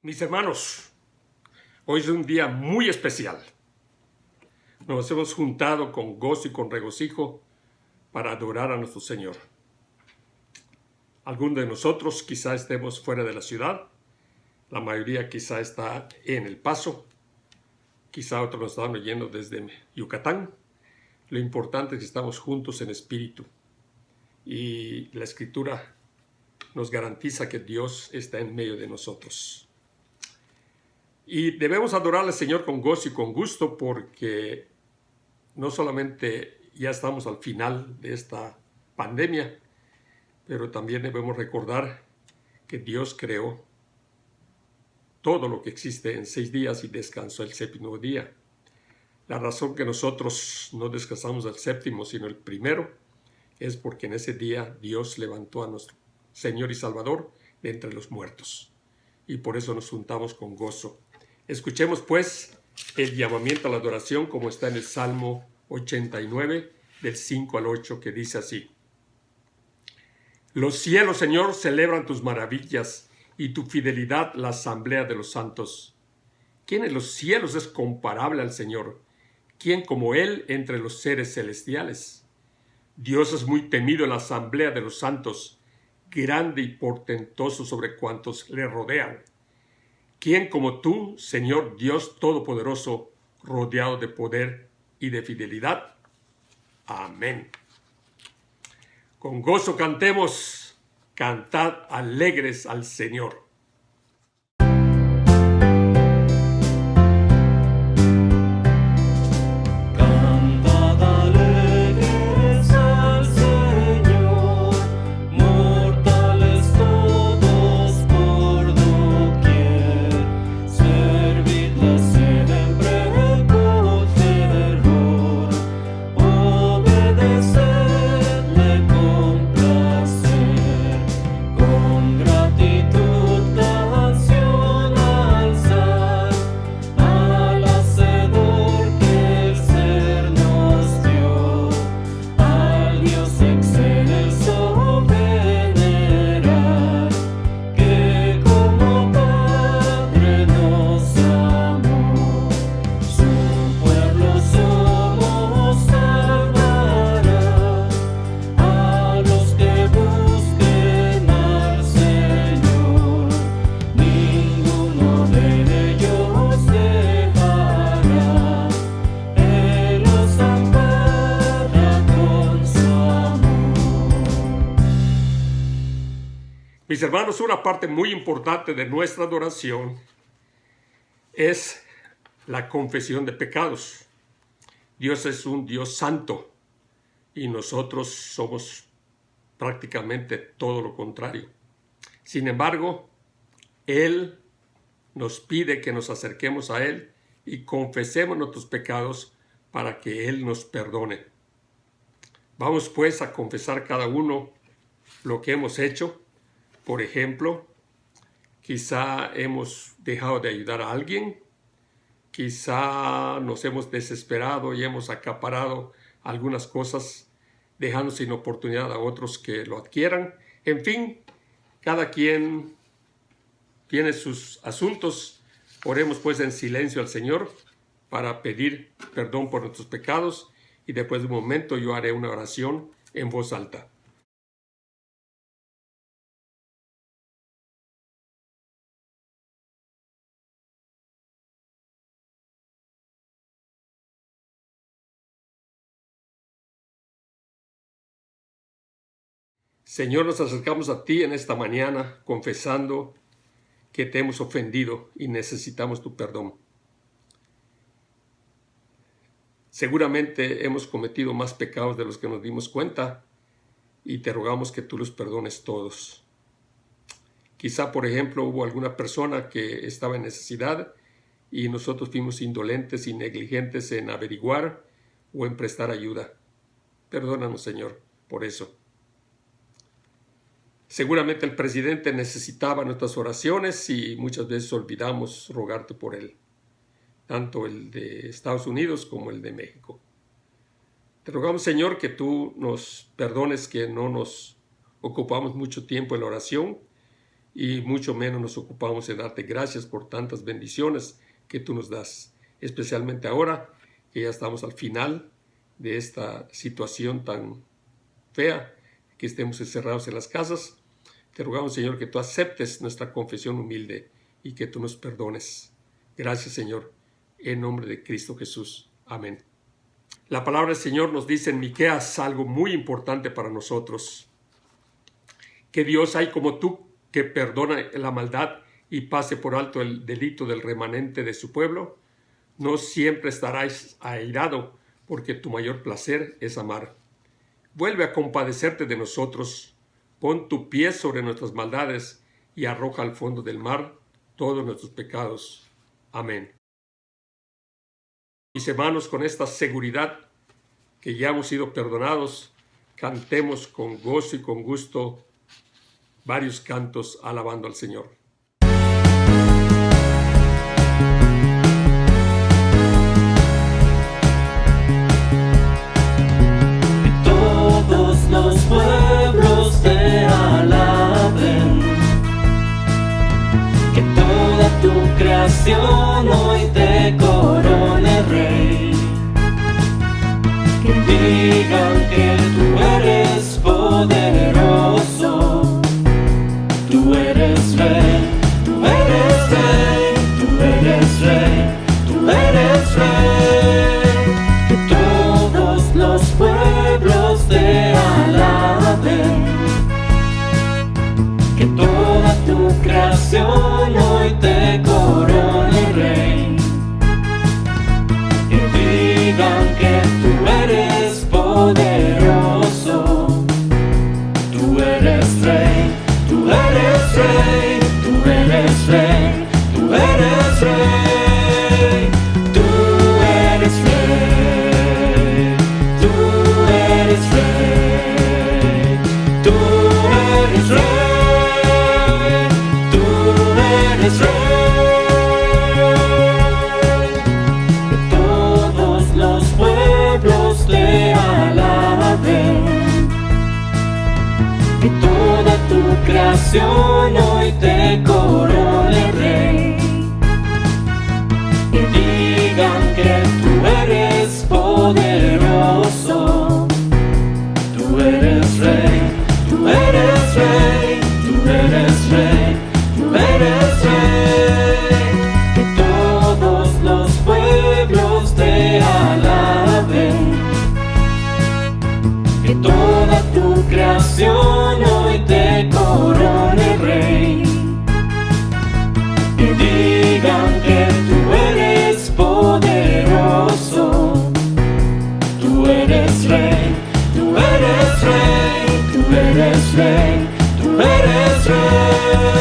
Mis hermanos, hoy es un día muy especial. Nos hemos juntado con gozo y con regocijo para adorar a nuestro Señor. Algunos de nosotros quizá estemos fuera de la ciudad, la mayoría quizá está en El Paso, quizá otros nos están oyendo desde Yucatán. Lo importante es que estamos juntos en espíritu y la Escritura nos garantiza que Dios está en medio de nosotros. Y debemos adorar al Señor con gozo y con gusto porque no solamente ya estamos al final de esta pandemia, pero también debemos recordar que Dios creó todo lo que existe en 6 días y descansó el séptimo día. La razón que nosotros no descansamos el séptimo, sino el primero, es porque en ese día Dios levantó a nuestro Señor y Salvador de entre los muertos. Y por eso nos juntamos con gozo. Escuchemos pues el llamamiento a la adoración como está en el Salmo 89, del 5 al 8, que dice así: Los cielos, Señor, celebran tus maravillas y tu fidelidad la asamblea de los santos. ¿Quién en los cielos es comparable al Señor? ¿Quién como Él entre los seres celestiales? Dios es muy temido en la asamblea de los santos, grande y portentoso sobre cuantos le rodean. ¿Quién como tú, Señor Dios Todopoderoso, rodeado de poder y de fidelidad? Amén. Con gozo cantemos, cantad alegres al Señor. Mis hermanos, una parte muy importante de nuestra adoración es la confesión de pecados. Dios es un Dios santo y nosotros somos prácticamente todo lo contrario. Sin embargo, Él nos pide que nos acerquemos a Él y confesemos nuestros pecados para que Él nos perdone. Vamos pues a confesar cada uno lo que hemos hecho. Por ejemplo, quizá hemos dejado de ayudar a alguien, quizá nos hemos desesperado y hemos acaparado algunas cosas, dejando sin oportunidad a otros que lo adquieran. En fin, cada quien tiene sus asuntos. Oremos pues en silencio al Señor para pedir perdón por nuestros pecados y después de un momento yo haré una oración en voz alta. Señor, nos acercamos a ti en esta mañana confesando que te hemos ofendido y necesitamos tu perdón. Seguramente hemos cometido más pecados de los que nos dimos cuenta y te rogamos que tú los perdones todos. Quizá, por ejemplo, hubo alguna persona que estaba en necesidad y nosotros fuimos indolentes y negligentes en averiguar o en prestar ayuda. Perdónanos, Señor, por eso. Seguramente el presidente necesitaba nuestras oraciones y muchas veces olvidamos rogarte por él, tanto el de Estados Unidos como el de México. Te rogamos, Señor, que tú nos perdones que no nos ocupamos mucho tiempo en la oración y mucho menos nos ocupamos en darte gracias por tantas bendiciones que tú nos das, especialmente ahora que ya estamos al final de esta situación tan fea, que estemos encerrados en las casas. Te rogamos, Señor, que tú aceptes nuestra confesión humilde y que tú nos perdones. Gracias, Señor, en nombre de Cristo Jesús. Amén. La palabra del Señor nos dice en Miqueas algo muy importante para nosotros. Que Dios hay como tú, que perdona la maldad y pase por alto el delito del remanente de su pueblo. No siempre estarás airado, porque tu mayor placer es amar. Vuelve a compadecerte de nosotros. Pon tu pie sobre nuestras maldades y arroja al fondo del mar todos nuestros pecados. Amén. Mis hermanos, con esta seguridad que ya hemos sido perdonados, cantemos con gozo y con gusto varios cantos alabando al Señor. Que todos los pueblos te alaben, que toda tu creación hoy te corone, Rey. Que digan que tú eres poderoso, tú eres Rey, tú eres Rey, tú eres Rey, tú eres Rey. Que todos los pueblos te alaben, que toda tu creación hoy te corone, Rey. Que digan que tú eres poderoso, tú eres Rey, tú eres Rey, tú eres Rey, tú eres Rey. Tú eres Rey, tú eres Rey, tú eres Rey, tú eres Rey. Que todos los pueblos te alaben, que toda tu creación hoy te corone, Rey. Que digan que tú eres poderoso, tú eres Rey, tú eres Rey, tú eres Rey, tú eres Rey. Que todos los pueblos te alaben, que toda tu creación hoy te corone, Rey. Que digan que tú eres poderoso, tú eres Rey, tú eres Rey, tú eres Rey, tú eres Rey.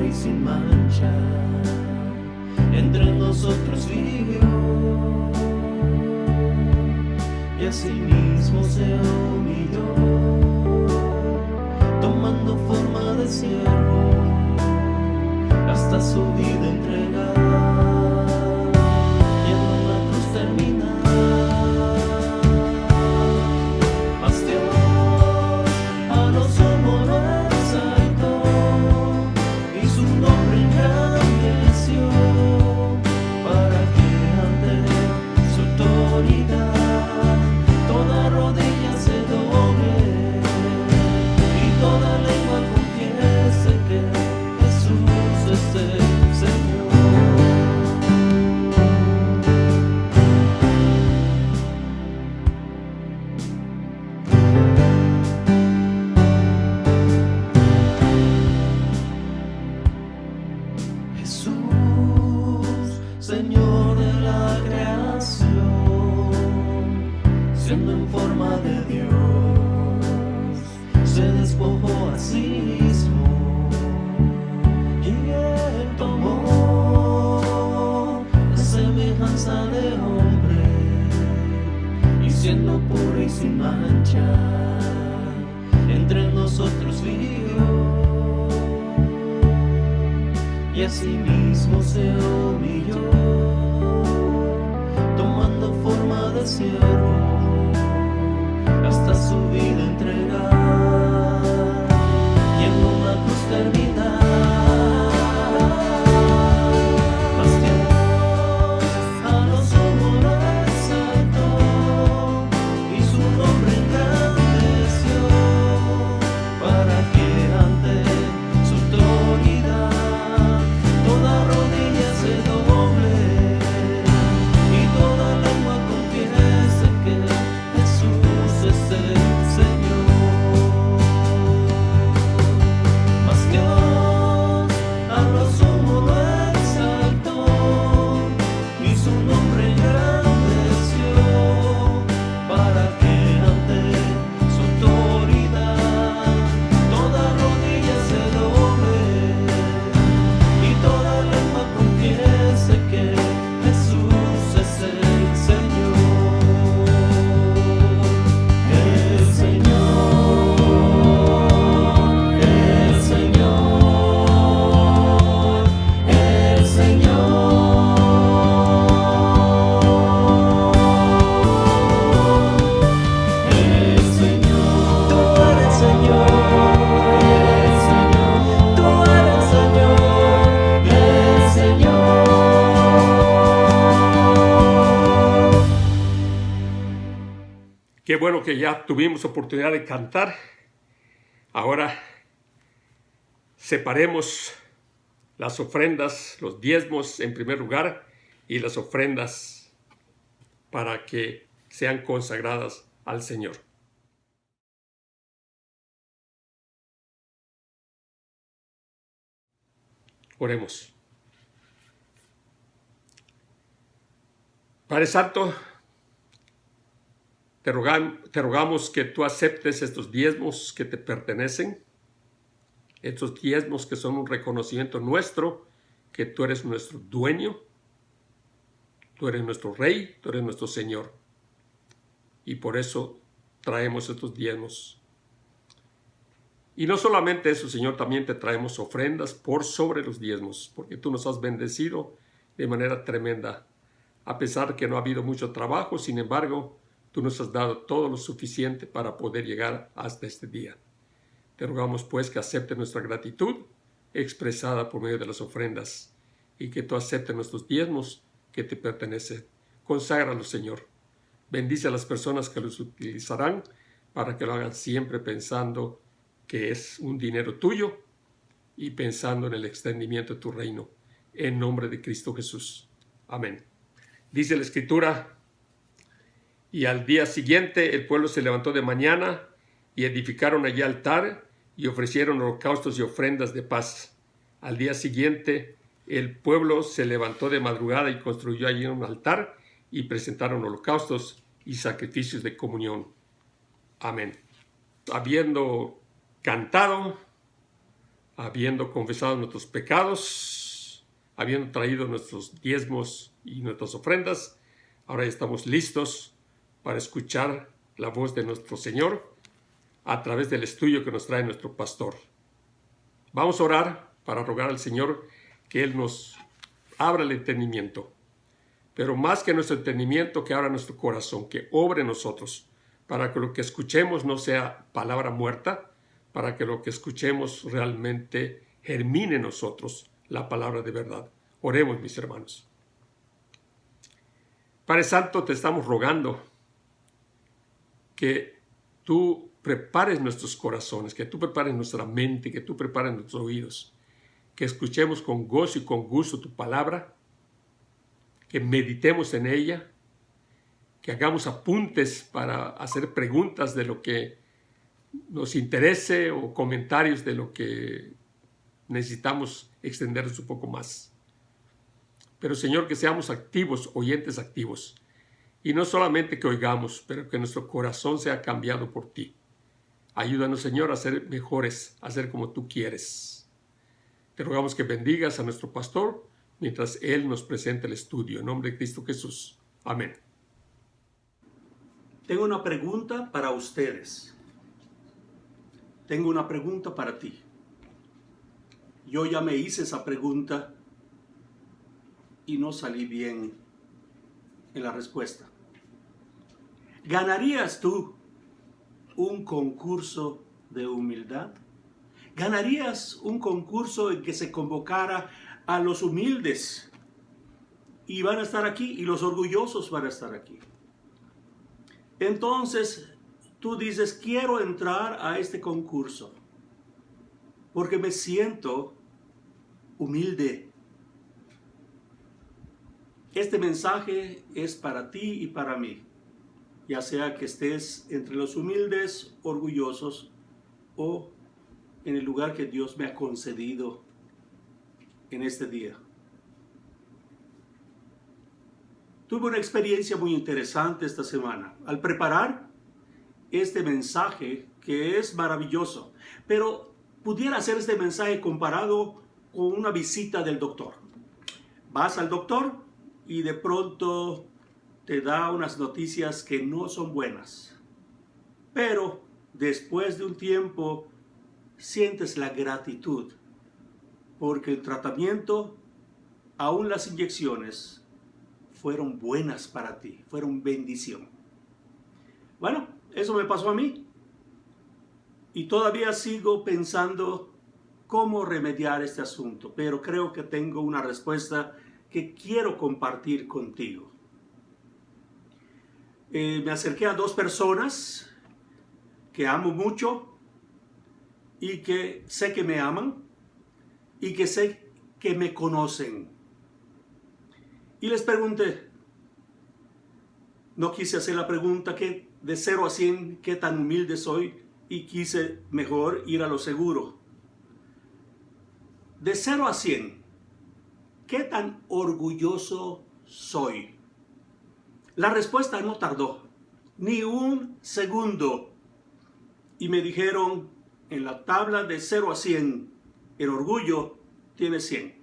y sin mancha, entre nosotros vivió, y asimismo se humilló, tomando forma de siervo, hasta su vida entregar, y en la cruz terminar. Mas Dios a lo sumo lo exaltó, y su nombre engrandeció, para que ante su autoridad toda rodilla se doble, y toda lengua confiese que Jesús es el Señor. Jesús, Señor de la creación, siendo en forma de Dios, se despojó a sí mismo, y Él tomó la semejanza de hombre, y siendo puro y sin mancha, entre nosotros vivió, y asimismo se humilló, tomando forma de siervo, hasta su vida entregar, y en una cruz terminar. Mas Dios a lo sumo lo exaltó, y su nombre engrandeció, para que ante su autoridad toda rodilla se doble, y toda lengua confiese que Jesús es el Señor. Mas Dios a lo sumo lo exaltó, y su nombre engrandeció, para que ante su autoridad toda rodilla se doble, y toda lengua confiese que Jesús es el Señor. El Señor, el Señor, el Señor. Tú eres Señor, el Señor, tú eres Señor, el Señor. Qué bueno que ya tuvimos oportunidad de cantar. Ahora separemos las ofrendas, los diezmos en primer lugar, y las ofrendas para que sean consagradas al Señor. Oremos. Padre Santo, te rogamos que tú aceptes estos diezmos que te pertenecen, estos diezmos que son un reconocimiento nuestro, que tú eres nuestro dueño, tú eres nuestro Rey, tú eres nuestro Señor. Y por eso traemos estos diezmos. Y no solamente eso, Señor, también te traemos ofrendas por sobre los diezmos, porque tú nos has bendecido de manera tremenda. A pesar que no ha habido mucho trabajo, sin embargo, tú nos has dado todo lo suficiente para poder llegar hasta este día. Te rogamos pues que aceptes nuestra gratitud expresada por medio de las ofrendas, y que tú aceptes nuestros diezmos que te pertenecen. Conságralos, Señor. Bendice a las personas que los utilizarán para que lo hagan siempre pensando que es un dinero tuyo y pensando en el extendimiento de tu reino. En nombre de Cristo Jesús. Amén. Dice la Escritura: y al día siguiente el pueblo se levantó de mañana y edificaron allí altar y ofrecieron holocaustos y ofrendas de paz. Al día siguiente el pueblo se levantó de madrugada y construyó allí un altar y presentaron holocaustos y sacrificios de comunión. Amén. Habiendo cantado, habiendo confesado nuestros pecados, habiendo traído nuestros diezmos y nuestras ofrendas, ahora ya estamos listos para escuchar la voz de nuestro Señor a través del estudio que nos trae nuestro pastor. Vamos a orar para rogar al Señor que Él nos abra el entendimiento, pero más que nuestro entendimiento, que abra nuestro corazón, que obre en nosotros, para que lo que escuchemos no sea palabra muerta, para que lo que escuchemos realmente germine en nosotros la palabra de verdad. Oremos, mis hermanos. Padre Santo, te estamos rogando que tú prepares nuestros corazones, que tú prepares nuestra mente, que tú prepares nuestros oídos, que escuchemos con gozo y con gusto tu palabra, que meditemos en ella, que hagamos apuntes para hacer preguntas de lo que nos interese o comentarios de lo que necesitamos extendernos un poco más. Pero Señor, que seamos activos, oyentes activos, y no solamente que oigamos, pero que nuestro corazón sea cambiado por ti. Ayúdanos, Señor, a ser mejores, a ser como tú quieres. Te rogamos que bendigas a nuestro pastor mientras él nos presenta el estudio. En nombre de Cristo Jesús. Amén. Tengo una pregunta para ustedes. Tengo una pregunta para ti. Yo ya me hice esa pregunta y no salí bien en la respuesta. ¿Ganarías tú un concurso de humildad? ¿Ganarías un concurso en que se convocara a los humildes y van a estar aquí y los orgullosos van a estar aquí? Entonces tú dices, quiero entrar a este concurso porque me siento humilde. Este mensaje es para ti y para mí, ya sea que estés entre los humildes, orgullosos o en el lugar que Dios me ha concedido en este día. Tuve una experiencia muy interesante esta semana al preparar este mensaje que es maravilloso, pero pudiera hacer este mensaje comparado con una visita del doctor. Vas al doctor y de pronto te da unas noticias que no son buenas, pero después de un tiempo sientes la gratitud porque el tratamiento, aún las inyecciones, fueron buenas para ti, fueron bendición. Bueno, eso me pasó a mí. Y todavía sigo pensando cómo remediar este asunto, pero creo que tengo una respuesta que quiero compartir contigo. Me acerqué a dos personas que amo mucho y que sé que me aman y que sé que me conocen. Y les pregunté, no quise hacer la pregunta que de 0 a 100, ¿qué tan humilde soy? Y quise mejor ir a lo seguro. De 0 a 100, ¿qué tan orgulloso soy? La respuesta no tardó ni un segundo. Y me dijeron, en la tabla de 0 a 100, el orgullo tiene 100.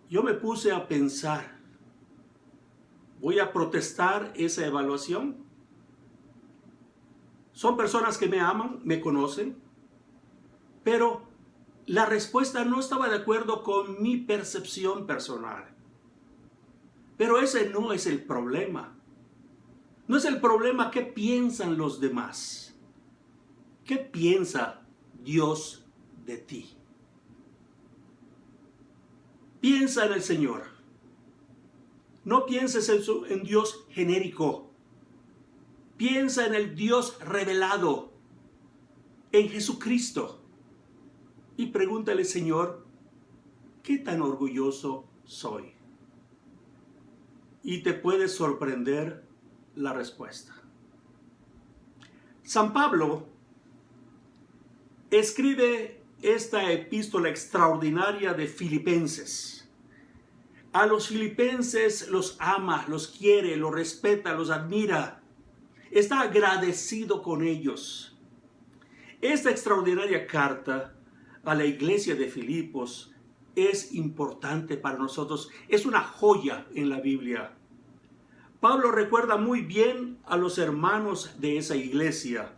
Yo me puse a pensar, ¿voy a protestar esa evaluación? Son personas que me aman, me conocen, pero la respuesta no estaba de acuerdo con mi percepción personal. Pero ese no es el problema. No es el problema qué piensan los demás. ¿Qué piensa Dios de ti? Piensa en el Señor. No pienses en Dios genérico. Piensa en el Dios revelado, en Jesucristo. Y pregúntale, Señor, ¿qué tan orgulloso soy? Y te puede sorprender la respuesta. San Pablo escribe esta epístola extraordinaria de Filipenses. A los filipenses los ama, los quiere, los respeta, los admira. Está agradecido con ellos. Esta extraordinaria carta a la iglesia de Filipos es importante para nosotros. Es una joya en la Biblia. Pablo recuerda muy bien a los hermanos de esa iglesia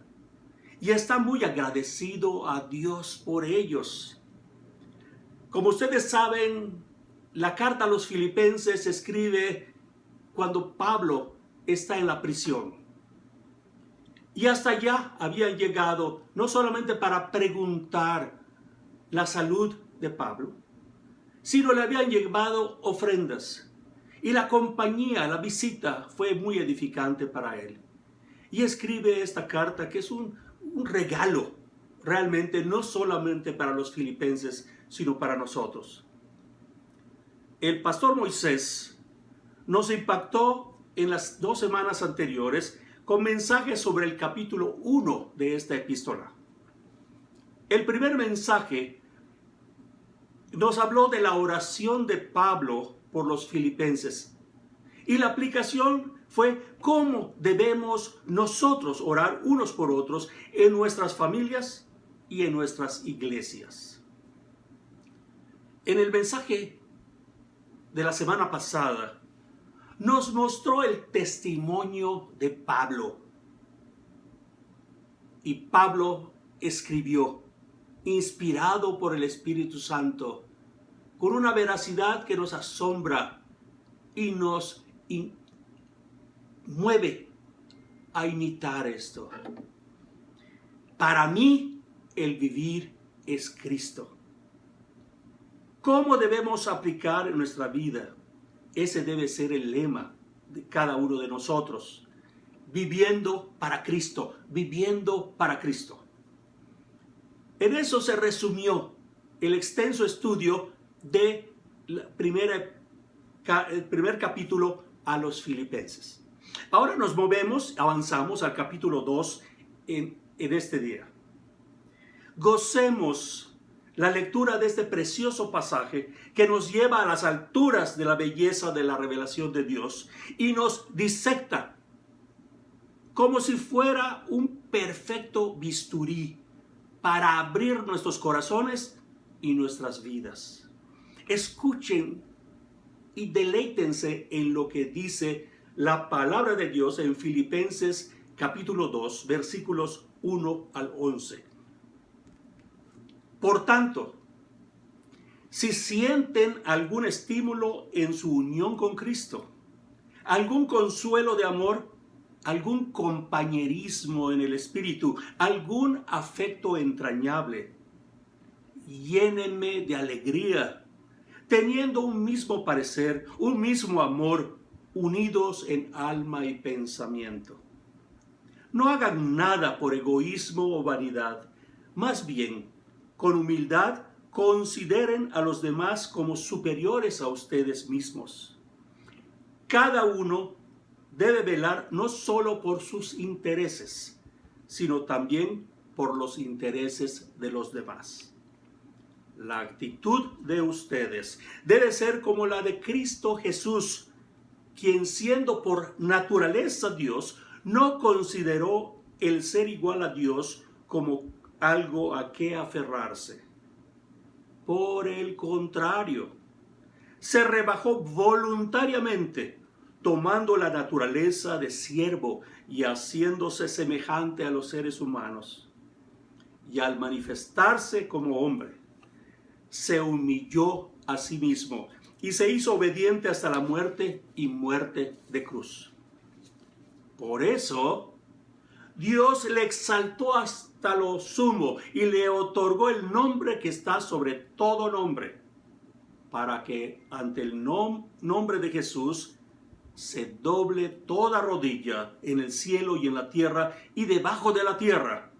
y está muy agradecido a Dios por ellos. Como ustedes saben, la carta a los filipenses se escribe cuando Pablo está en la prisión. Y hasta allá habían llegado no solamente para preguntar la salud de Pablo, sino le habían llevado ofrendas. Y la compañía, la visita fue muy edificante para él. Y escribe esta carta que es un regalo, realmente no solamente para los filipenses, sino para nosotros. El pastor Moisés nos impactó en las 2 semanas anteriores con mensajes sobre el capítulo 1 de esta epístola. El primer mensaje nos habló de la oración de Pablo por los filipenses. Y la aplicación fue cómo debemos nosotros orar unos por otros en nuestras familias y en nuestras iglesias. En el mensaje de la semana pasada nos mostró el testimonio de Pablo. Y Pablo escribió, inspirado por el Espíritu Santo, con una veracidad que nos asombra y nos mueve a imitar esto. Para mí, el vivir es Cristo. ¿Cómo debemos aplicar en nuestra vida? Ese debe ser el lema de cada uno de nosotros. Viviendo para Cristo, viviendo para Cristo. En eso se resumió el extenso estudio del primer capítulo a los filipenses. Ahora nos movemos, avanzamos al capítulo 2 en este día. Gocemos la lectura de este precioso pasaje que nos lleva a las alturas de la belleza de la revelación de Dios y nos disecta como si fuera un perfecto bisturí para abrir nuestros corazones y nuestras vidas. Escuchen y deleítense en lo que dice la palabra de Dios en Filipenses capítulo 2, versículos 1 al 11. Por tanto, si sienten algún estímulo en su unión con Cristo, algún consuelo de amor, algún compañerismo en el espíritu, algún afecto entrañable, llénenme de alegría, teniendo un mismo parecer, un mismo amor, unidos en alma y pensamiento. No hagan nada por egoísmo o vanidad, más bien, con humildad, consideren a los demás como superiores a ustedes mismos. Cada uno debe velar no solo por sus intereses, sino también por los intereses de los demás. La actitud de ustedes debe ser como la de Cristo Jesús, quien siendo por naturaleza Dios, no consideró el ser igual a Dios como algo a qué aferrarse. Por el contrario, se rebajó voluntariamente, tomando la naturaleza de siervo y haciéndose semejante a los seres humanos. Y al manifestarse como hombre, se humilló a sí mismo y se hizo obediente hasta la muerte y muerte de cruz. Por eso, Dios le exaltó hasta lo sumo y le otorgó el nombre que está sobre todo nombre, para que ante el nombre de Jesús se doble toda rodilla en el cielo y en la tierra y debajo de la tierra,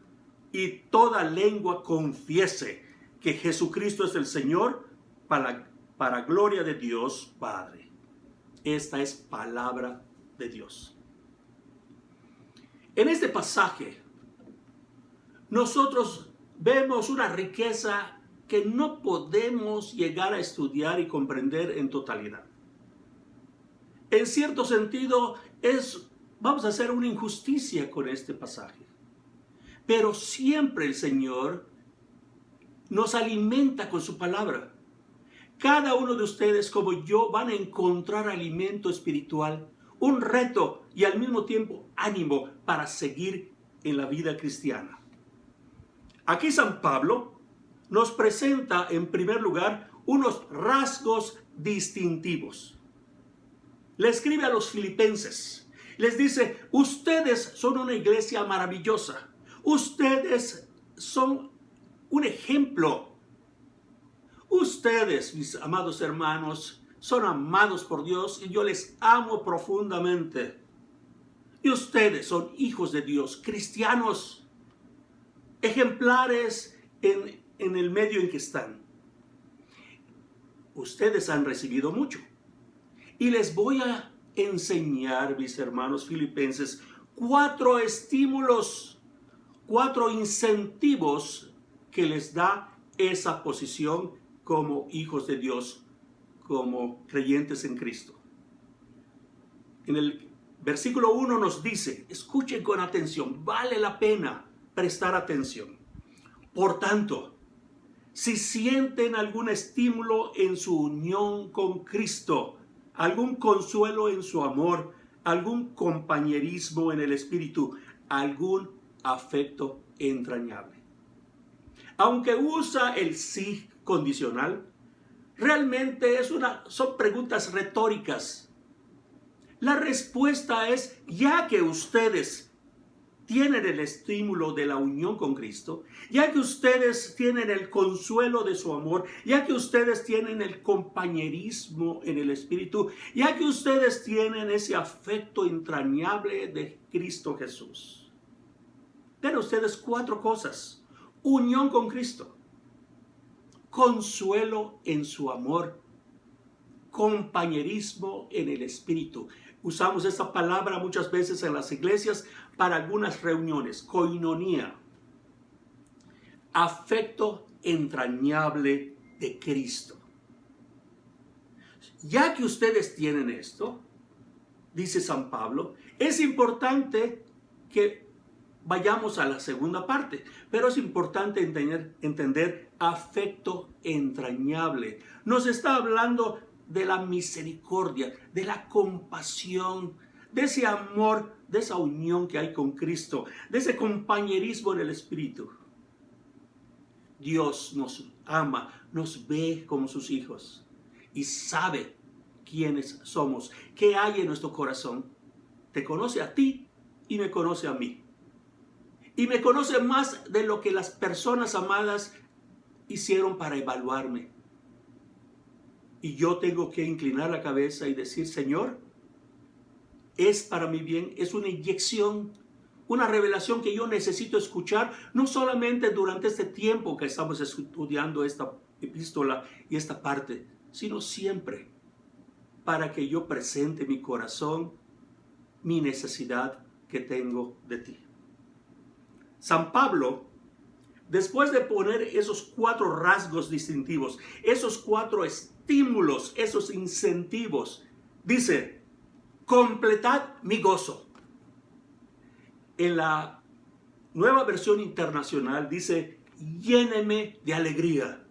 y toda lengua confiese que Jesucristo es el Señor, para gloria de Dios Padre. Esta es palabra de Dios. En este pasaje, nosotros vemos una riqueza que no podemos llegar a estudiar y comprender en totalidad. En cierto sentido, vamos a hacer una injusticia con este pasaje. pero siempre el Señor nos alimenta con su palabra. Cada uno de ustedes, como yo, van a encontrar alimento espiritual, un reto y al mismo tiempo ánimo para seguir en la vida cristiana. Aquí San Pablo nos presenta en primer lugar unos rasgos distintivos. Le escribe a los filipenses, les dice: ustedes son una iglesia maravillosa, ustedes son un ejemplo. Ustedes, mis amados hermanos, son amados por Dios y yo les amo profundamente. Y ustedes son hijos de Dios, cristianos, ejemplares en el medio en que están. Ustedes han recibido mucho. Y les voy a enseñar, mis hermanos filipenses, 4 estímulos, 4 incentivos que les da esa posición como hijos de Dios, como creyentes en Cristo. En el versículo 1 nos dice, escuchen con atención, vale la pena prestar atención. Por tanto, si sienten algún estímulo en su unión con Cristo, algún consuelo en su amor, algún compañerismo en el Espíritu, algún afecto entrañable. Aunque usa el sí condicional, realmente son preguntas retóricas. La respuesta es, ya que ustedes tienen el estímulo de la unión con Cristo, ya que ustedes tienen el consuelo de su amor, ya que ustedes tienen el compañerismo en el Espíritu, ya que ustedes tienen ese afecto entrañable de Cristo Jesús. Ven ustedes 4 cosas: unión con Cristo, consuelo en su amor, compañerismo en el Espíritu. Usamos esta palabra muchas veces en las iglesias para algunas reuniones. Koinonía. Afecto entrañable de Cristo. Ya que ustedes tienen esto, dice San Pablo, es importante que vayamos a la segunda parte, pero es importante entender afecto entrañable. Nos está hablando de la misericordia, de la compasión, de ese amor, de esa unión que hay con Cristo, de ese compañerismo en el Espíritu. Dios nos ama, nos ve como sus hijos y sabe quiénes somos, qué hay en nuestro corazón. Te conoce a ti y me conoce a mí. Y me conoce más de lo que las personas amadas hicieron para evaluarme. Y yo tengo que inclinar la cabeza y decir, Señor, es para mi bien, es una inyección, una revelación que yo necesito escuchar, no solamente durante este tiempo que estamos estudiando esta epístola y esta parte, sino siempre, para que yo presente mi corazón, mi necesidad que tengo de ti. San Pablo, después de poner esos 4 rasgos distintivos, esos 4 estímulos, esos incentivos, dice, completad mi gozo. En la Nueva Versión Internacional dice, lléneme de alegría.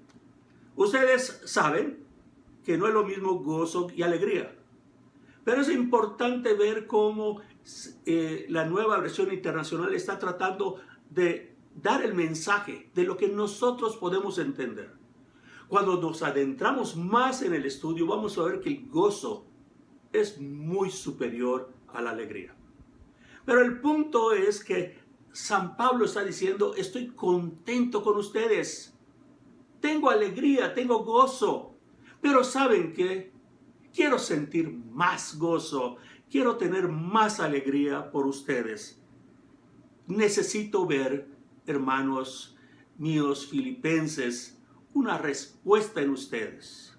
Ustedes saben que no es lo mismo gozo y alegría, pero es importante ver cómo la Nueva Versión Internacional está tratando de dar el mensaje de lo que nosotros podemos entender. Cuando nos adentramos más en el estudio, vamos a ver que el gozo es muy superior a la alegría. Pero el punto es que San Pablo está diciendo, estoy contento con ustedes. Tengo alegría, tengo gozo. Pero ¿saben qué? Quiero sentir más gozo. Quiero tener más alegría por ustedes. Necesito ver, hermanos míos filipenses, una respuesta en ustedes.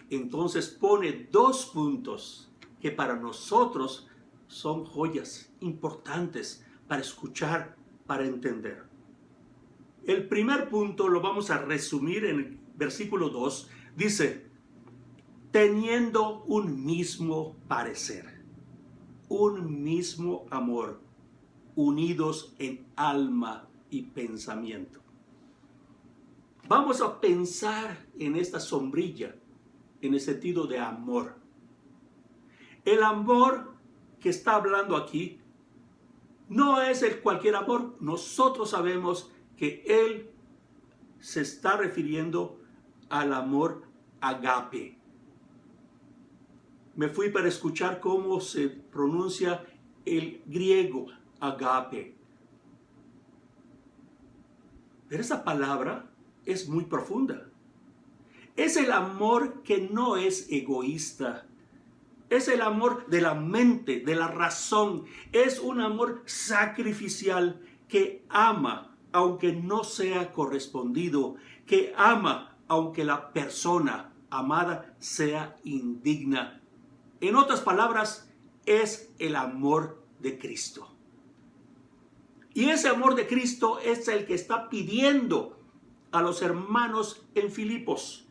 Entonces pone 2 puntos que para nosotros son joyas importantes para escuchar, para entender. El primer punto lo vamos a resumir en el versículo 2. Dice, teniendo un mismo parecer, un mismo amor, unidos en alma y pensamiento. Vamos a pensar en esta sombrilla en el sentido de amor. El amor que está hablando aquí no es el cualquier amor. Nosotros sabemos que él se está refiriendo al amor agape. Me fui para escuchar cómo se pronuncia el griego agape. Pero esa palabra es muy profunda. Es el amor que no es egoísta. Es el amor de la mente, de la razón. Es un amor sacrificial que ama aunque no sea correspondido, que ama aunque la persona amada sea indigna. En otras palabras, es el amor de Cristo. Y ese amor de Cristo es el que está pidiendo a los hermanos en Filipos.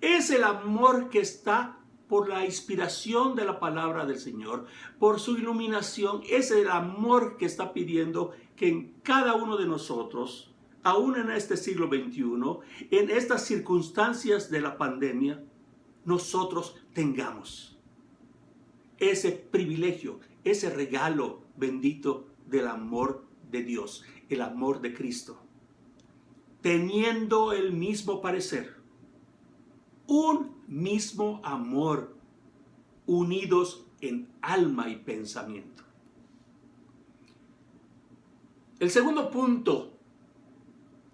Es el amor que está por la inspiración de la palabra del Señor, por su iluminación. Es el amor que está pidiendo que en cada uno de nosotros, aún en este siglo XXI, en estas circunstancias de la pandemia, nosotros tengamos ese privilegio, ese regalo bendito del amor de Dios, el amor de Cristo. Teniendo el mismo parecer, un mismo amor, unidos en alma y pensamiento. El segundo punto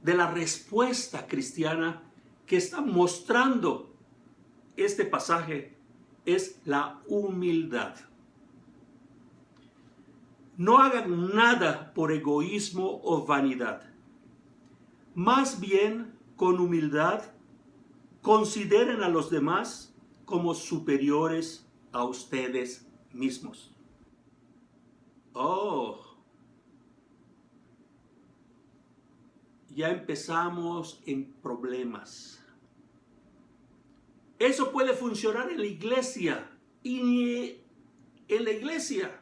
de la respuesta cristiana que está mostrando este pasaje es la humildad. No hagan nada por egoísmo o vanidad. Más bien, con humildad, consideren a los demás como superiores a ustedes mismos. Ya empezamos en problemas. Eso puede funcionar en la iglesia y ni en la iglesia.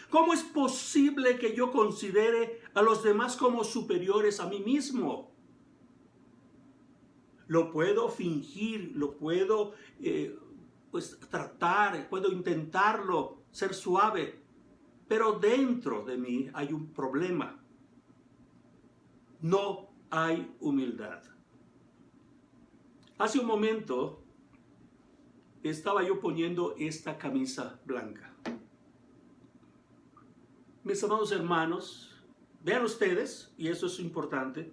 ¿Cómo es posible que yo considere a los demás como superiores a mí mismo? Lo puedo fingir, lo puedo tratar, puedo intentarlo, ser suave, pero dentro de mí hay un problema. No hay humildad. Hace un momento estaba yo poniendo esta camisa blanca. Mis amados hermanos, vean ustedes, y eso es importante,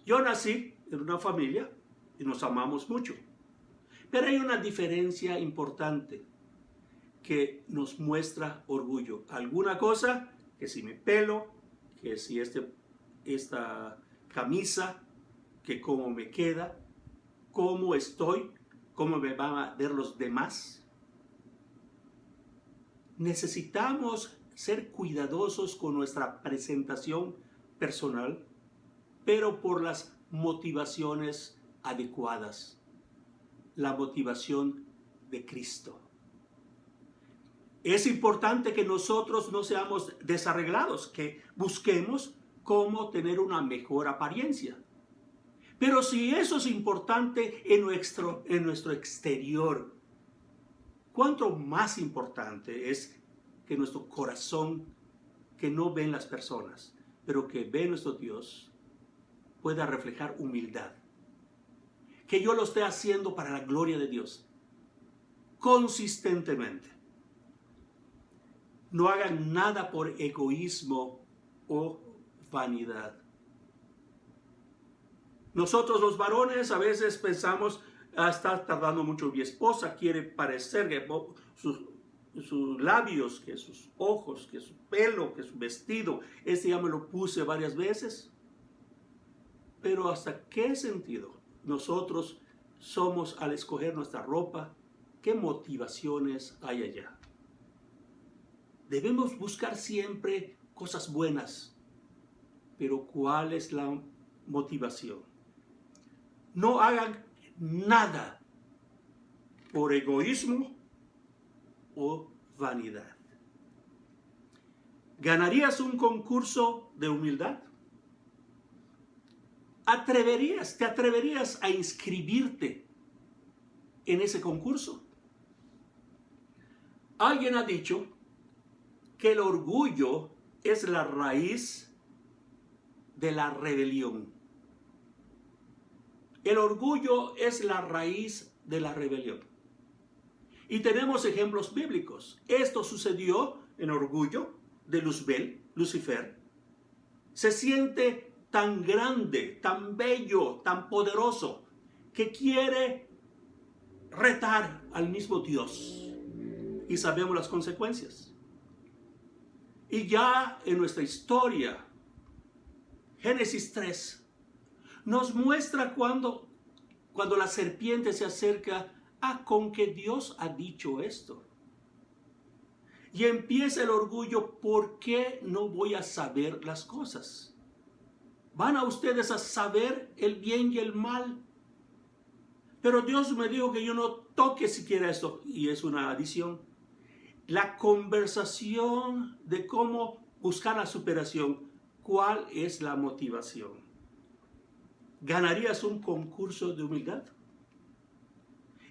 yo nací en una familia y nos amamos mucho. Pero hay una diferencia importante que nos muestra orgullo. Alguna cosa, que si mi pelo, que si esta camisa, que cómo me queda, cómo estoy, cómo me van a ver los demás. Necesitamos ser cuidadosos con nuestra presentación personal, pero por las motivaciones adecuadas. La motivación de Cristo. Es importante que nosotros no seamos desarreglados, que busquemos cómo tener una mejor apariencia. Pero si eso es importante en nuestro exterior, ¿cuánto más importante es que nuestro corazón, que no ven las personas, pero que ve nuestro Dios, pueda reflejar humildad? Que yo lo esté haciendo para la gloria de Dios, consistentemente. No hagan nada por egoísmo o vanidad. Nosotros los varones a veces pensamos, está tardando mucho mi esposa, quiere parecer que sus labios, que sus ojos, que su pelo, que su vestido, ya me lo puse varias veces. Pero ¿hasta qué sentido nosotros somos al escoger nuestra ropa? ¿Qué motivaciones hay allá? Debemos buscar siempre cosas buenas, pero ¿cuál es la motivación? No hagan nada por egoísmo o vanidad. ¿Ganarías un concurso de humildad? ¿Te atreverías a inscribirte en ese concurso? Alguien ha dicho que el orgullo es la raíz de la rebelión. El orgullo es la raíz de la rebelión. Y tenemos ejemplos bíblicos. Esto sucedió en orgullo de Luzbel, Lucifer. Se siente tan grande, tan bello, tan poderoso, que quiere retar al mismo Dios. Y sabemos las consecuencias. Y ya en nuestra historia, Génesis 3, nos muestra cuando la serpiente se acerca, con que Dios ha dicho esto. Y empieza el orgullo, ¿por qué no voy a saber las cosas? ¿Van a ustedes a saber el bien y el mal? Pero Dios me dijo que yo no toque siquiera esto. Y es una adición. La conversación de cómo buscar la superación. ¿Cuál es la motivación? ¿Ganarías un concurso de humildad?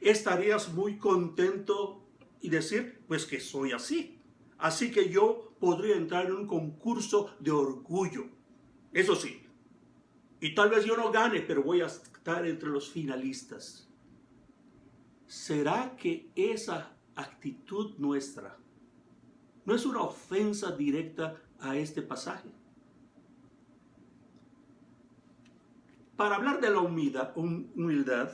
¿Estarías muy contento y decir, pues que soy así? Así que yo podría entrar en un concurso de orgullo. Eso sí. Y tal vez yo no gane, pero voy a estar entre los finalistas. ¿Será que esa actitud nuestra no es una ofensa directa a este pasaje? Para hablar de la humildad,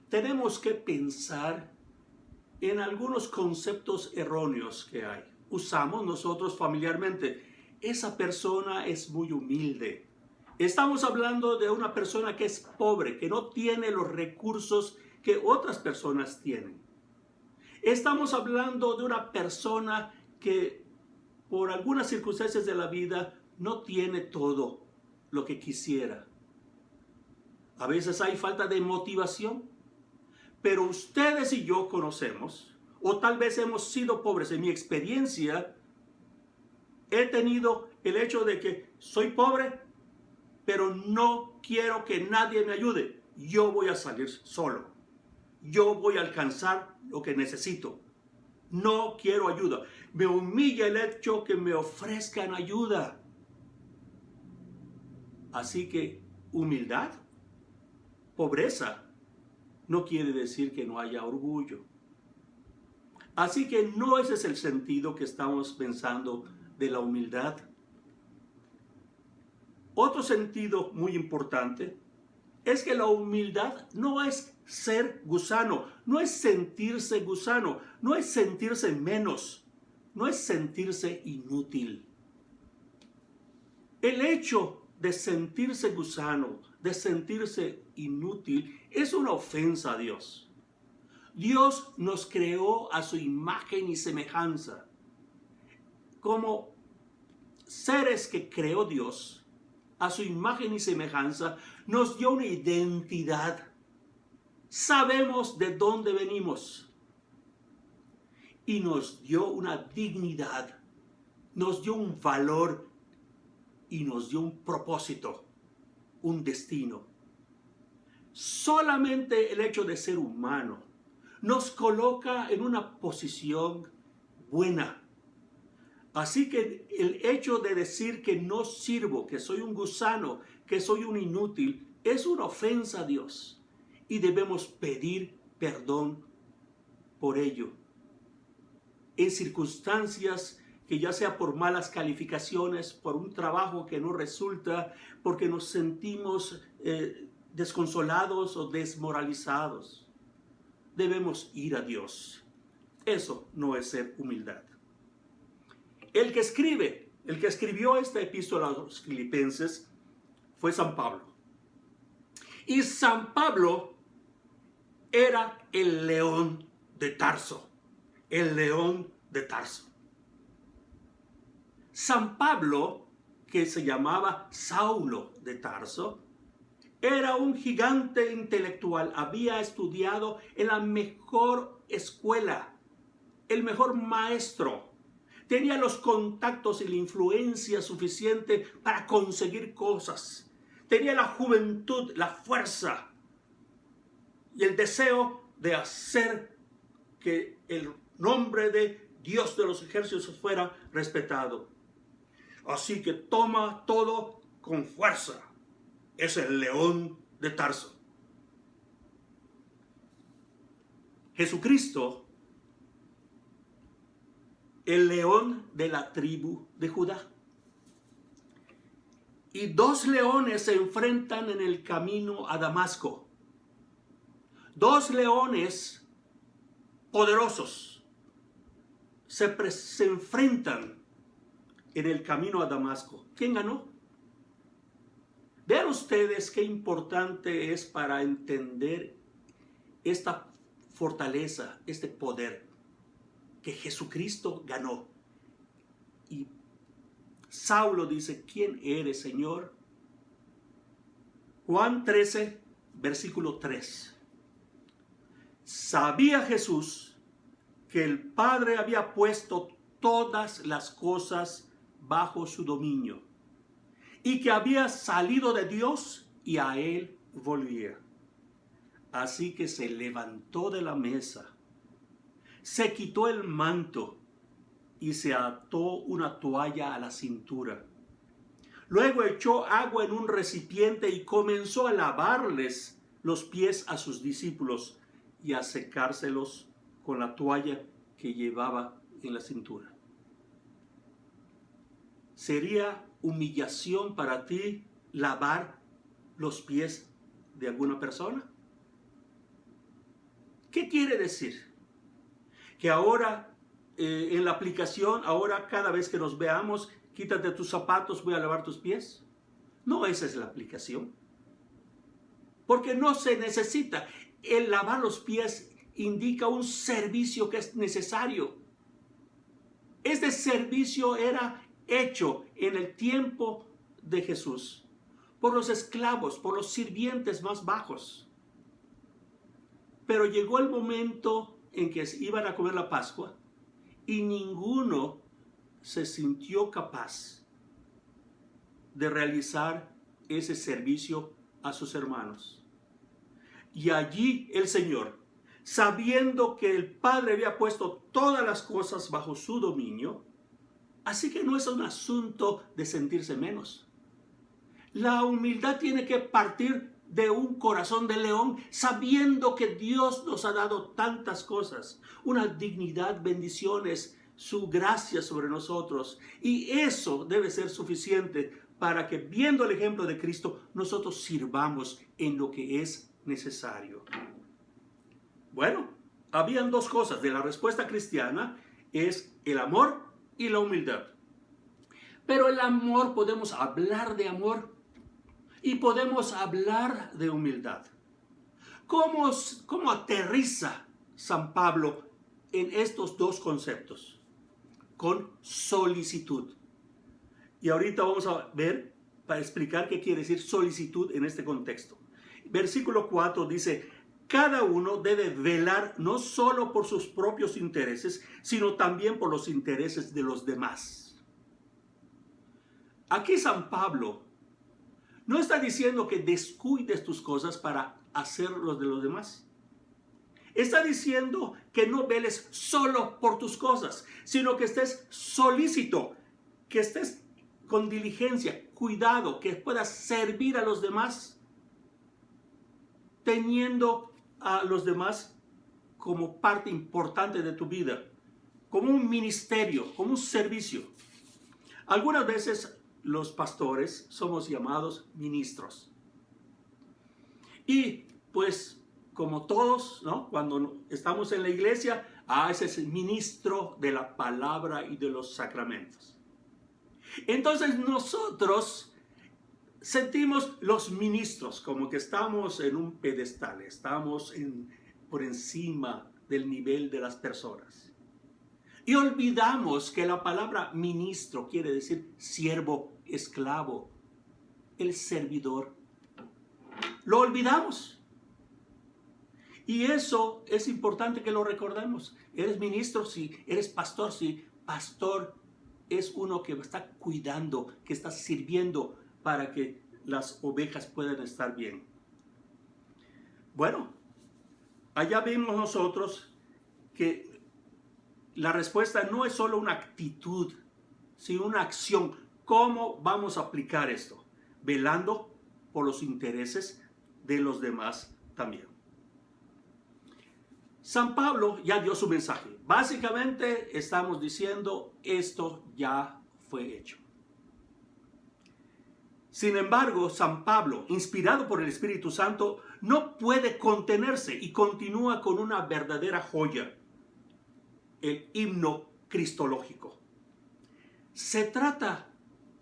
tenemos que pensar en algunos conceptos erróneos que hay. Usamos nosotros familiarmente, esa persona es muy humilde. Estamos hablando de una persona que es pobre, que no tiene los recursos que otras personas tienen. Estamos hablando de una persona que por algunas circunstancias de la vida no tiene todo lo que quisiera. A veces hay falta de motivación, pero ustedes y yo conocemos, o tal vez hemos sido pobres. En mi experiencia, he tenido el hecho de que soy pobre, pero no quiero que nadie me ayude. Yo voy a salir solo. Yo voy a alcanzar lo que necesito. No quiero ayuda. Me humilla el hecho que me ofrezcan ayuda. Así que humildad, pobreza, no quiere decir que no haya orgullo. Así que no ese es el sentido que estamos pensando de la humildad. Otro sentido muy importante es que la humildad no es ser gusano, no es sentirse gusano, no es sentirse menos, no es sentirse inútil. El hecho de sentirse gusano, de sentirse inútil, es una ofensa a Dios. Dios nos creó a su imagen y semejanza. Como seres que creó Dios, a su imagen y semejanza, nos dio una identidad. Sabemos de dónde venimos. Y nos dio una dignidad, nos dio un valor y nos dio un propósito, un destino. Solamente el hecho de ser humano nos coloca en una posición buena. Así que el hecho de decir que no sirvo, que soy un gusano, que soy un inútil, es una ofensa a Dios. Y debemos pedir perdón por ello. En circunstancias que ya sea por malas calificaciones, por un trabajo que no resulta, porque nos sentimos desconsolados o desmoralizados, debemos ir a Dios. Eso no es ser humildad. El que escribió esta epístola a los Filipenses fue San Pablo. Y San Pablo era el león de Tarso. El león de Tarso. San Pablo, que se llamaba Saulo de Tarso, era un gigante intelectual. Había estudiado en la mejor escuela, el mejor maestro. tenía los contactos y la influencia suficiente para conseguir cosas. Tenía la juventud, la fuerza y el deseo de hacer que el nombre de Dios de los ejércitos fuera respetado. Así que toma todo con fuerza. Es el león de Tarso. Jesucristo, el león de la tribu de Judá. Y dos leones se enfrentan en el camino a Damasco. Dos leones poderosos se enfrentan en el camino a Damasco. ¿Quién ganó? Vean ustedes qué importante es para entender esta fortaleza, este poder, que Jesucristo ganó. Y Saulo dice, ¿quién eres, Señor? Juan 13, versículo 3. Sabía Jesús que el Padre había puesto todas las cosas bajo su dominio y que había salido de Dios y a él volvía. Así que se levantó de la mesa, se quitó el manto y se ató una toalla a la cintura. Luego echó agua en un recipiente y comenzó a lavarles los pies a sus discípulos y a secárselos con la toalla que llevaba en la cintura. ¿Sería humillación para ti lavar los pies de alguna persona? ¿Qué quiere decir? Que ahora en la aplicación, ahora cada vez que nos veamos, quítate tus zapatos, voy a lavar tus pies. No, esa es la aplicación. Porque no se necesita. El lavar los pies indica un servicio que es necesario. Este servicio era hecho en el tiempo de Jesús por los esclavos, por los sirvientes más bajos. Pero llegó el momento en que iban a comer la Pascua y ninguno se sintió capaz de realizar ese servicio a sus hermanos. Y allí el Señor, sabiendo que el Padre había puesto todas las cosas bajo su dominio, así que no es un asunto de sentirse menos. La humildad tiene que partir de un corazón de león, sabiendo que Dios nos ha dado tantas cosas, una dignidad, bendiciones, su gracia sobre nosotros. Y eso debe ser suficiente para que, viendo el ejemplo de Cristo, nosotros sirvamos en lo que es necesario. Bueno, habían dos cosas de la respuesta cristiana, es el amor y la humildad. Pero el amor, podemos hablar de amor y podemos hablar de humildad. ¿Cómo aterriza San Pablo en estos dos conceptos? Con solicitud. Y ahorita vamos a ver, para explicar qué quiere decir solicitud en este contexto. Versículo 4 dice, cada uno debe velar no solo por sus propios intereses, sino también por los intereses de los demás. Aquí San Pablo no está diciendo que descuides tus cosas para hacer los de los demás. Está diciendo que no veles solo por tus cosas, sino que estés solícito, que estés con diligencia, cuidado, que puedas servir a los demás, teniendo a los demás como parte importante de tu vida, como un ministerio, como un servicio. Algunas veces los pastores somos llamados ministros. Y pues como todos, ¿no? Cuando estamos en la iglesia, ese es el ministro de la palabra y de los sacramentos. Entonces nosotros sentimos los ministros como que estamos en un pedestal, estamos por encima del nivel de las personas. Y olvidamos que la palabra ministro quiere decir siervo, esclavo, el servidor. Lo olvidamos. Y eso es importante que lo recordemos. Eres ministro, sí. Eres pastor, sí. Pastor es uno que está cuidando, que está sirviendo para que las ovejas puedan estar bien. Bueno, allá vimos nosotros que la respuesta no es solo una actitud, sino una acción. ¿Cómo vamos a aplicar esto? Velando por los intereses de los demás también. San Pablo ya dio su mensaje. Básicamente estamos diciendo, esto ya fue hecho. Sin embargo, San Pablo, inspirado por el Espíritu Santo, no puede contenerse y continúa con una verdadera joya, el himno cristológico. Se trata,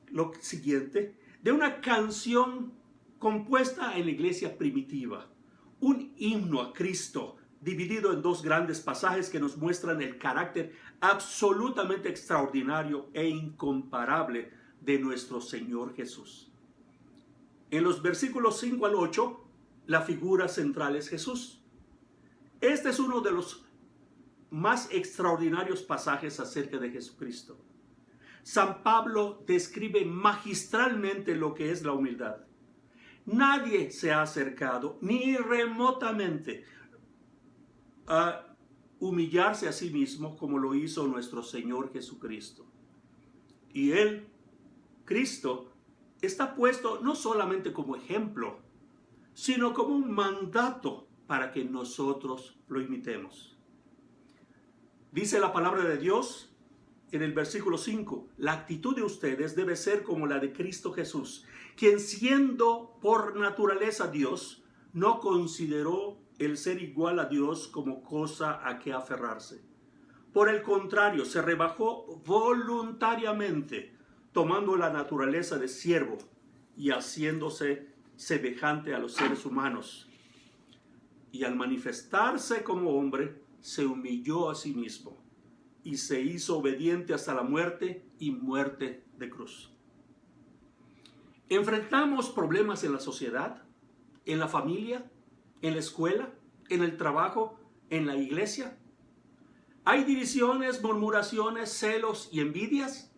lo siguiente, de una canción compuesta en la iglesia primitiva, un himno a Cristo, dividido en dos grandes pasajes que nos muestran el carácter absolutamente extraordinario e incomparable de nuestro Señor Jesús. En los versículos 5 al 8, la figura central es Jesús. Este es uno de los más extraordinarios pasajes acerca de Jesucristo. San Pablo describe magistralmente lo que es la humildad. Nadie se ha acercado ni remotamente a humillarse a sí mismo como lo hizo nuestro Señor Jesucristo. Y Él, Cristo, está puesto no solamente como ejemplo, sino como un mandato para que nosotros lo imitemos. Dice la palabra de Dios en el versículo 5, la actitud de ustedes debe ser como la de Cristo Jesús, quien siendo por naturaleza Dios, no consideró el ser igual a Dios como cosa a que aferrarse. Por el contrario, se rebajó voluntariamente, tomando la naturaleza de siervo y haciéndose semejante a los seres humanos. Y al manifestarse como hombre, se humilló a sí mismo y se hizo obediente hasta la muerte y muerte de cruz. Enfrentamos problemas en la sociedad, en la familia, en la escuela, en el trabajo, en la iglesia. ¿Hay divisiones, murmuraciones, celos y envidias?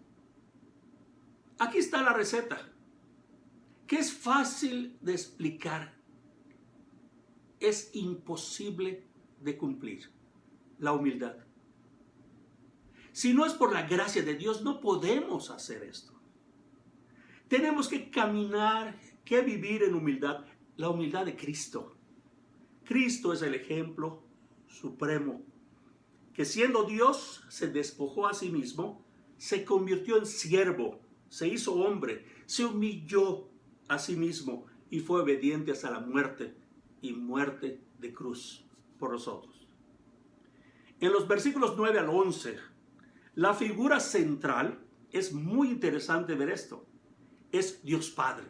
Aquí está la receta, que es fácil de explicar, es imposible de cumplir: la humildad. Si no es por la gracia de Dios, no podemos hacer esto. Tenemos que caminar, que vivir en humildad, la humildad de Cristo. Cristo es el ejemplo supremo, que siendo Dios se despojó a sí mismo, se convirtió en siervo, se hizo hombre, se humilló a sí mismo y fue obediente hasta la muerte y muerte de cruz por nosotros. En los versículos 9 al 11, la figura central, es muy interesante ver esto, es Dios Padre.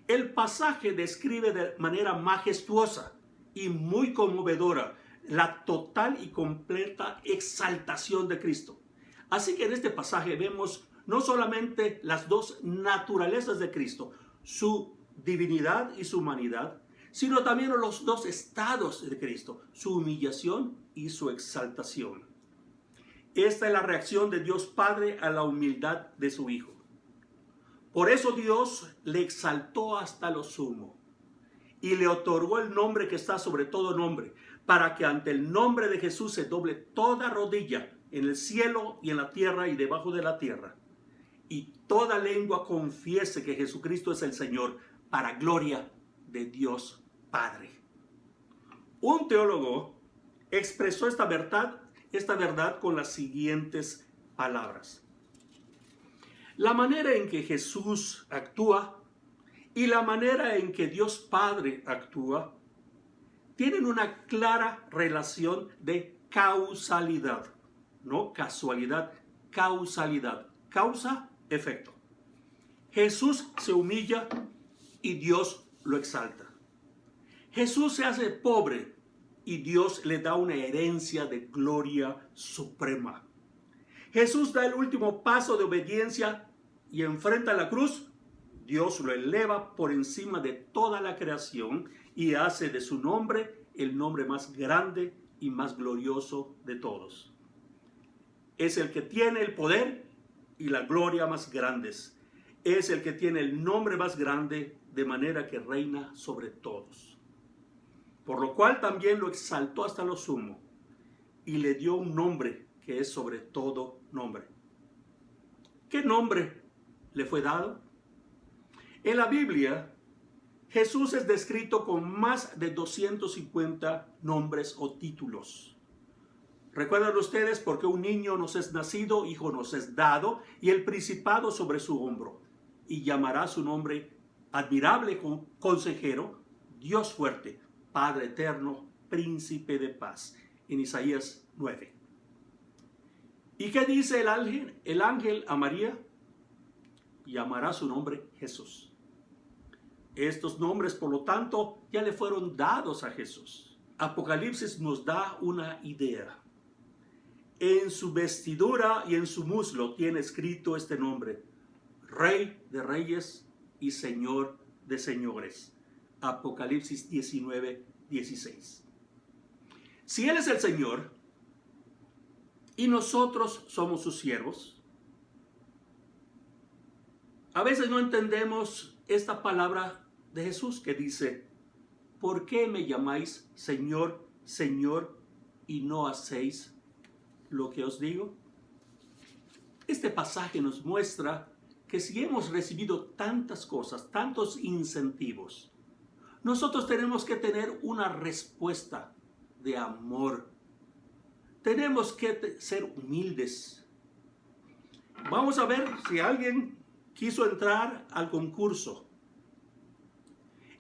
El pasaje describe de manera majestuosa y muy conmovedora la total y completa exaltación de Cristo. Así que en este pasaje vemos no solamente las dos naturalezas de Cristo, su divinidad y su humanidad, sino también los dos estados de Cristo, su humillación y su exaltación. Esta es la reacción de Dios Padre a la humildad de su Hijo. Por eso Dios le exaltó hasta lo sumo y le otorgó el nombre que está sobre todo nombre, para que ante el nombre de Jesús se doble toda rodilla en el cielo y en la tierra y debajo de la tierra, y toda lengua confiese que Jesucristo es el Señor, para gloria de Dios Padre. Un teólogo expresó esta verdad con las siguientes palabras: la manera en que Jesús actúa y la manera en que Dios Padre actúa tienen una clara relación de causalidad, no casualidad, causalidad, causa, efecto. Jesús se humilla y Dios lo exalta. Jesús se hace pobre y Dios le da una herencia de gloria suprema. Jesús da el último paso de obediencia y enfrenta la cruz. Dios lo eleva por encima de toda la creación y hace de su nombre el nombre más grande y más glorioso de todos. Es el que tiene el poder y la gloria más grandes. Es el que tiene el nombre más grande, de manera que reina sobre todos. Por lo cual también lo exaltó hasta lo sumo y le dio un nombre que es sobre todo nombre. ¿Qué nombre le fue dado? En la Biblia, Jesús es descrito con más de 250 nombres o títulos. ¿Recuerdan ustedes? Porque un niño nos es nacido, hijo nos es dado, y el principado sobre su hombro. Y llamará su nombre admirable consejero, Dios fuerte, Padre eterno, príncipe de paz. En Isaías 9. ¿Y qué dice el ángel? El ángel a María llamará su nombre Jesús. Estos nombres, por lo tanto, ya le fueron dados a Jesús. Apocalipsis nos da una idea. En su vestidura y en su muslo tiene escrito este nombre: Rey de Reyes y Señor de Señores. Apocalipsis 19:16. Si Él es el Señor y nosotros somos sus siervos, a veces no entendemos esta palabra de Jesús que dice: ¿por qué me llamáis Señor, Señor, y no hacéis lo que os digo? Este pasaje nos muestra que si hemos recibido tantas cosas, tantos incentivos, nosotros tenemos que tener una respuesta de amor. Tenemos que ser humildes. Vamos a ver si alguien quiso entrar al concurso.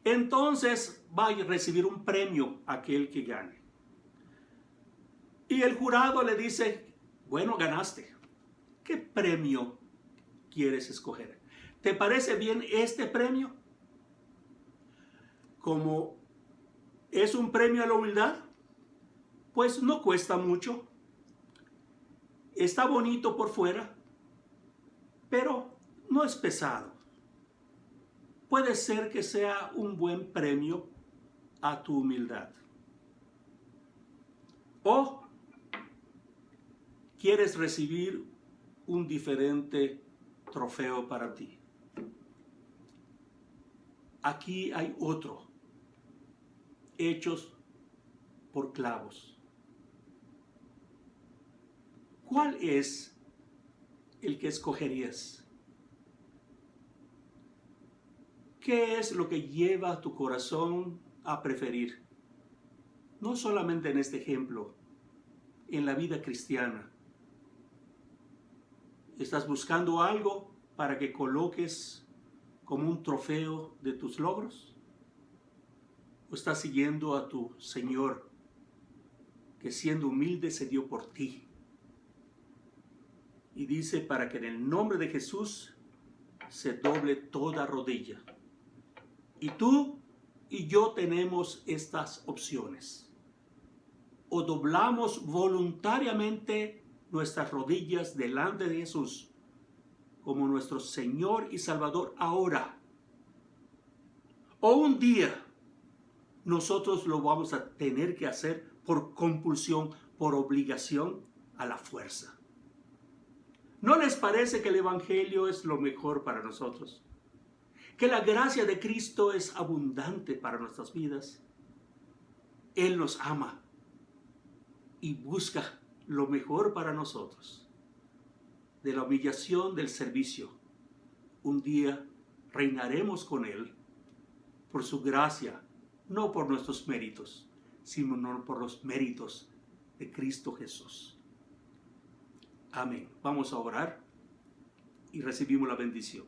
Entonces va a recibir un premio aquel que gane. Y el jurado le dice: bueno, ganaste. ¿Qué premio quieres escoger? ¿Te parece bien este premio? Como es un premio a la humildad, pues no cuesta mucho. Está bonito por fuera, pero no es pesado. Puede ser que sea un buen premio a tu humildad. O quieres recibir un diferente trofeo para ti. Aquí hay otro, hechos por clavos. ¿Cuál es el que escogerías? ¿Qué es lo que lleva a tu corazón a preferir? No solamente en este ejemplo, en la vida cristiana. ¿Estás buscando algo para que coloques como un trofeo de tus logros? ¿O estás siguiendo a tu Señor, que siendo humilde se dio por ti? Y dice: para que en el nombre de Jesús se doble toda rodilla. Y tú y yo tenemos estas opciones. O doblamos voluntariamente nuestras rodillas delante de Jesús como nuestro Señor y Salvador ahora. O un día nosotros lo vamos a tener que hacer por compulsión, por obligación, a la fuerza. ¿No les parece que el Evangelio es lo mejor para nosotros? Que la gracia de Cristo es abundante para nuestras vidas. Él nos ama y busca lo mejor para nosotros. De la humillación del servicio, un día reinaremos con Él por su gracia, no por nuestros méritos, sino por los méritos de Cristo Jesús. Amén. Vamos a orar y recibimos la bendición.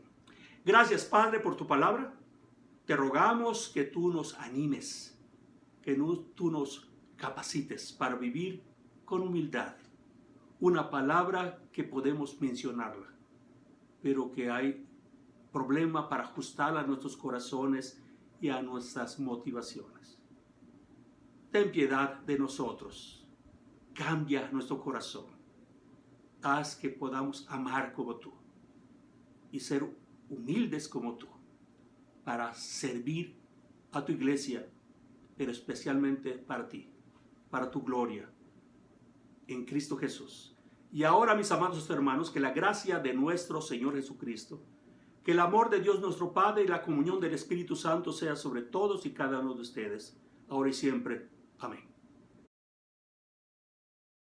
Gracias, Padre, por tu palabra. Te rogamos que tú nos animes, que tú nos capacites para vivir con humildad. Una palabra que podemos mencionarla, pero que hay problema para ajustarla a nuestros corazones y a nuestras motivaciones. Ten piedad de nosotros. Cambia nuestro corazón. Haz que podamos amar como tú y ser humildes como tú para servir a tu iglesia, pero especialmente para ti, para tu gloria, en Cristo Jesús. Y ahora, mis amados hermanos, que la gracia de nuestro Señor Jesucristo, que el amor de Dios nuestro Padre y la comunión del Espíritu Santo sea sobre todos y cada uno de ustedes, ahora y siempre. Amén.